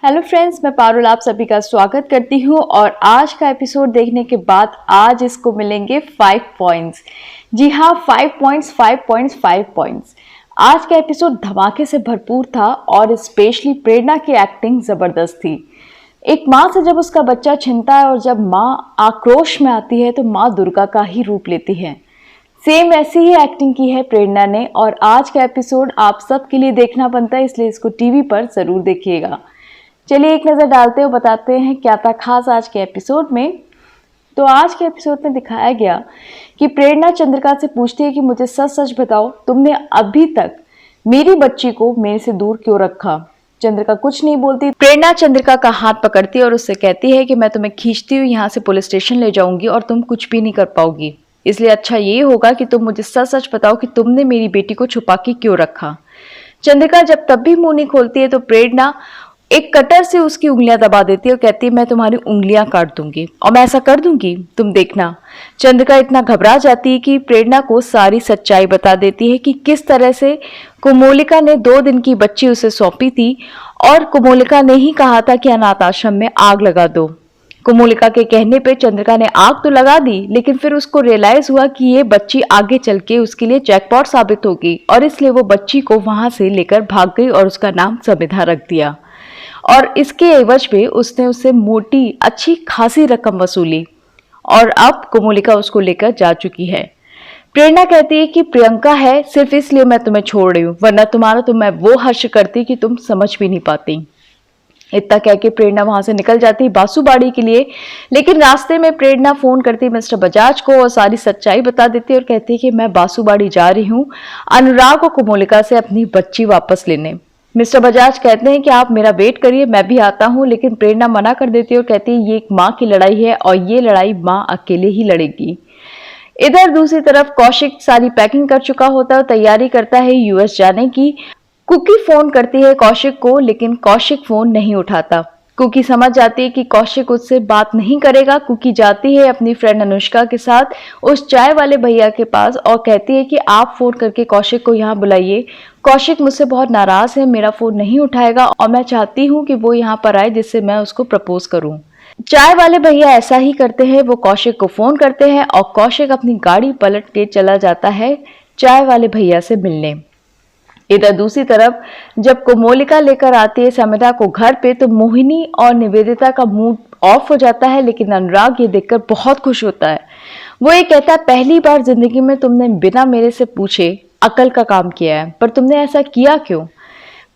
Hello friends, मैं पारुल आप सभी का स्वागत करती हूँ और आज का एपिसोड देखने के बाद आज इसको मिलेंगे 5 पॉइंट्स। जी हाँ, 5 पॉइंट्स 5 पॉइंट्स 5 पॉइंट्स। आज का एपिसोड धमाके से भरपूर था और स्पेशली प्रेरणा की एक्टिंग जबरदस्त थी। एक माँ से जब उसका बच्चा छिनता है और जब माँ आक्रोश में आती है तो माँ दुर्गा का ही रूप लेती है। सेम ऐसी ही एक्टिंग की है प्रेरणा ने और आज का एपिसोड आप सबके लिए देखना बनता है, इसलिए इसको टीवी पर जरूर देखिएगा। चलिए एक नज़र डालते हैं और बताते हैं क्या था खास आज के एपिसोड में। तो आज के एपिसोड में दिखाया गया कि प्रेरणा चंद्रिका से पूछती है कि मुझे सच सच बताओ, तुमने अभी तक मेरी बच्ची को मेरे से दूर क्यों रखा। चंद्रिका कुछ नहीं बोलती। प्रेरणा चंद्रिका का हाथ पकड़ती है और उससे कहती है कि मैं तुम्हें खींचती हुई यहाँ से पुलिस स्टेशन ले जाऊंगी और तुम कुछ भी नहीं कर पाओगी, इसलिए अच्छा ये होगा कि तुम मुझे सच सच बताओ कि तुमने मेरी बेटी को छुपा के क्यों रखा। चंद्रिका जब तब भी मुंह नहीं खोलती है तो प्रेरणा एक कटर से उसकी उंगलियां दबा देती है और कहती है मैं तुम्हारी उंगलियां काट दूंगी और मैं ऐसा कर दूंगी, तुम देखना। चंद्रिका इतना घबरा जाती है कि प्रेरणा को सारी सच्चाई बता देती है कि किस तरह से कोमोलिका ने 2 दिन की बच्ची उसे सौंपी थी और कोमोलिका ने ही कहा था कि अनाथ आश्रम में आग लगा दो। कोमोलिका के कहने पे चंद्रिका ने आग तो लगा दी, लेकिन फिर उसको रियलाइज हुआ कि ये बच्ची आगे चल के उसके लिए जैकपॉट साबित होगी और इसलिए वो बच्ची को वहां से लेकर भाग गई और उसका नाम समिधा रख दिया और इसके एवज में उसने उससे मोटी अच्छी खासी रकम वसूली और अब कोमोलिका उसको लेकर जा चुकी है। प्रेरणा कहती है कि प्रियंका है सिर्फ इसलिए मैं तुम्हें छोड़ रही हूँ, वरना तुम्हारा तो मैं वो हर्ष करती कि तुम समझ भी नहीं पाती। इतना कह के प्रेरणा वहां से निकल जाती बासुबाड़ी के लिए, लेकिन रास्ते में प्रेरणा फोन करती मिस्टर बजाज को और सारी सच्चाई बता देती और कहती है कि मैं बासुबाड़ी जा रही हूँ अनुराग और कोमोलिका से अपनी बच्ची वापस लेने। मिस्टर बजाज कहते हैं कि आप मेरा वेट करिए, मैं भी आता हूं, लेकिन प्रेरणा मना कर देती है और कहती है ये एक माँ की लड़ाई है और ये लड़ाई माँ अकेले ही लड़ेगी। इधर दूसरी तरफ कौशिक सारी पैकिंग कर चुका होता है और तैयारी करता है यूएस जाने की। कुकी फोन करती है कौशिक को, लेकिन कौशिक फोन नहीं उठाता। कुकी समझ जाती है कि कौशिक उससे बात नहीं करेगा। कुकी जाती है अपनी फ्रेंड अनुष्का के साथ उस चाय वाले भैया के पास और कहती है कि आप फोन करके कौशिक को यहाँ बुलाइए। कौशिक मुझसे बहुत नाराज है, मेरा फोन नहीं उठाएगा और मैं चाहती हूँ कि वो यहाँ पर आए जिससे मैं उसको प्रपोज करूँ। चाय वाले भैया ऐसा ही करते हैं, वो कौशिक को फोन करते हैं और कौशिक अपनी गाड़ी पलट के चला जाता है चाय वाले भैया से मिलने। इधर दूसरी तरफ जब कोमोलिका लेकर आती है समिधा को घर पे तो मोहिनी और निवेदिता का मूड ऑफ हो जाता है, लेकिन अनुराग ये देखकर बहुत खुश होता है। वो ये कहता है पहली बार जिंदगी में तुमने बिना मेरे से पूछे अकल का काम किया है, पर तुमने ऐसा किया क्यों।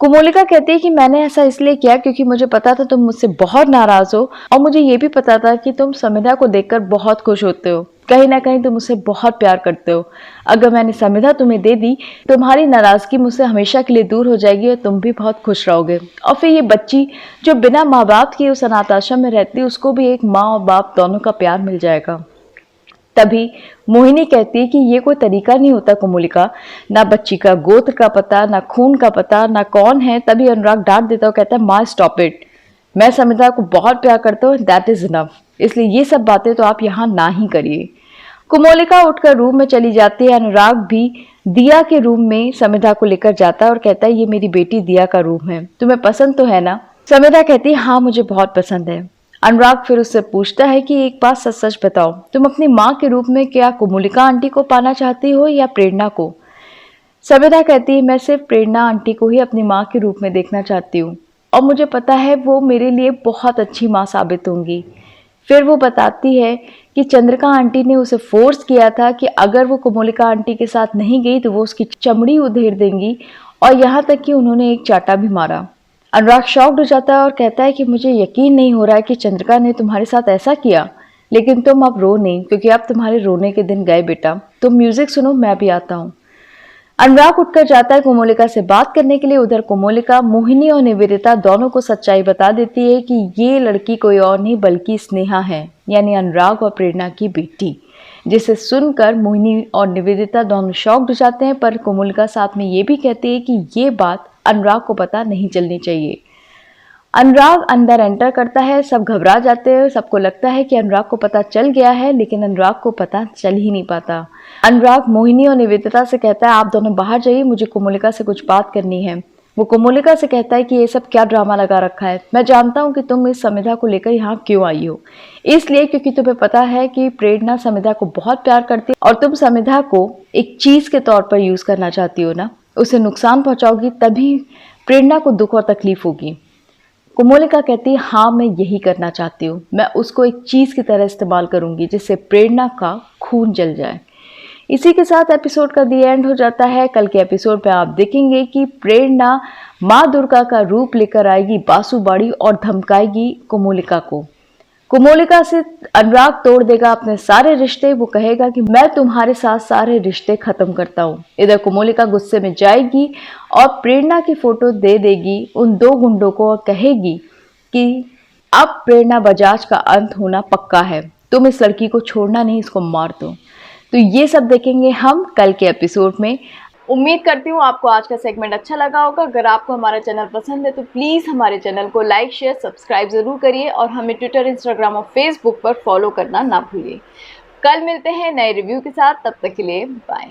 कोमोलिका कहती है कि मैंने ऐसा इसलिए किया क्योंकि मुझे पता था तुम मुझसे बहुत नाराज हो और मुझे ये भी पता था कि तुम समिधा को देखकर बहुत खुश होते हो, कहीं ना कहीं तुम मुझसे बहुत प्यार करते हो। अगर मैंने समिधा तुम्हें दे दी तुम्हारी नाराजगी मुझसे हमेशा के लिए दूर हो जाएगी और तुम भी बहुत खुश रहोगे। और फिर ये बच्ची जो बिना माँ बाप के उस अनाथ आश्रम में रहती है उसको भी एक माँ और बाप दोनों का प्यार मिल जाएगा। तभी मोहिनी कहती है कि ये कोई तरीका नहीं होता कोमोलिका, ना बच्ची का गोत्र का पता, ना खून का पता, ना कौन है। तभी अनुराग डांट देता है, कहता है माँ स्टॉप इट, मैं समिधा को बहुत प्यार करता हूँ, दैट इज इनफ, इसलिए ये सब बातें तो आप यहाँ ना ही करिए। कोमोलिका उठकर रूम में चली जाती है। अनुराग भी दिया के रूम में समिधा को लेकर जाता है और कहता है ये मेरी बेटी दिया का रूम है, तुम्हें पसंद तो है ना। समिधा कहती है हाँ मुझे बहुत पसंद है। अनुराग फिर उससे पूछता है कि एक बात सच सच बताओ, तुम अपनी माँ के रूप में क्या कोमोलिका आंटी को पाना चाहती हो या प्रेरणा को। समिधा कहती है मैं सिर्फ प्रेरणा आंटी को ही अपनी माँ के रूप में देखना चाहती हूँ और मुझे पता है वो मेरे लिए बहुत अच्छी माँ साबित होंगी। फिर वो बताती है कि चंद्रिका आंटी ने उसे फोर्स किया था कि अगर वो कोमोलिका आंटी के साथ नहीं गई तो वो उसकी चमड़ी उधेड़ देंगी और यहाँ तक कि उन्होंने एक चाटा भी मारा। अनुराग शॉक्ड हो जाता है और कहता है कि मुझे यकीन नहीं हो रहा है कि चंद्रिका ने तुम्हारे साथ ऐसा किया, लेकिन तुम अब रो नहीं क्योंकि अब तुम्हारे रोने के दिन गए बेटा, तुम म्यूजिक सुनो, मैं भी आता हूँ। अनुराग उठकर जाता है कोमोलिका से बात करने के लिए। उधर कोमोलिका मोहिनी और निवेदिता दोनों को सच्चाई बता देती है कि ये लड़की कोई और नहीं बल्कि स्नेहा है, यानी अनुराग और प्रेरणा की बेटी, जिसे सुनकर मोहिनी और निवेदिता दोनों शॉक्ड हो जाते हैं। पर कोमोलिका साथ में ये भी कहती है कि ये बात अनुराग को पता नहीं चलनी चाहिए। अनुराग अंदर एंटर करता है, सब घबरा जाते हैं, सबको लगता है कि अनुराग को पता चल गया है, लेकिन अनुराग को पता चल ही नहीं पाता। अनुराग मोहिनी और निवेदिता से कहता है आप दोनों बाहर जाइए, मुझे कोमोलिका से कुछ बात करनी है। वो कोमोलिका से कहता है कि ये सब क्या ड्रामा लगा रखा है, मैं जानता हूँ कि तुम इस समिधा को लेकर यहाँ क्यों आई हो, इसलिए क्योंकि तुम्हें पता है कि प्रेरणा समिधा को बहुत प्यार करती है और तुम समिधा को एक चीज के तौर पर यूज करना चाहती हो ना, उसे नुकसान पहुंचाओगी तभी प्रेरणा को दुख और तकलीफ होगी। कोमोलिका कहती है हाँ मैं यही करना चाहती हूँ, मैं उसको एक चीज की तरह इस्तेमाल करूंगी जिससे प्रेरणा का खून जल जाए। इसी के साथ एपिसोड का दी एंड हो जाता है। कल के एपिसोड पे आप देखेंगे कि प्रेरणा माँ दुर्गा का रूप लेकर आएगी बांसुबाड़ी और धमकाएगी कोमोलिका को। कोमोलिका से अनुराग तोड़ देगा अपने सारे रिश्ते, वो कहेगा कि मैं तुम्हारे साथ सारे रिश्ते खत्म करता हूँ। इधर कोमोलिका गुस्से में जाएगी और प्रेरणा की फोटो दे देगी उन दो गुंडों को और कहेगी कि अब प्रेरणा बजाज का अंत होना पक्का है, तुम इस लड़की को छोड़ना नहीं, इसको मार दो। तो ये सब देखेंगे हम कल के एपिसोड में। उम्मीद करती हूँ आपको आज का सेगमेंट अच्छा लगा होगा। अगर आपको हमारा चैनल पसंद है तो प्लीज़ हमारे चैनल को लाइक शेयर सब्सक्राइब ज़रूर करिए और हमें ट्विटर इंस्टाग्राम और फेसबुक पर फॉलो करना ना भूलिए। कल मिलते हैं नए रिव्यू के साथ, तब तक के लिए बाय।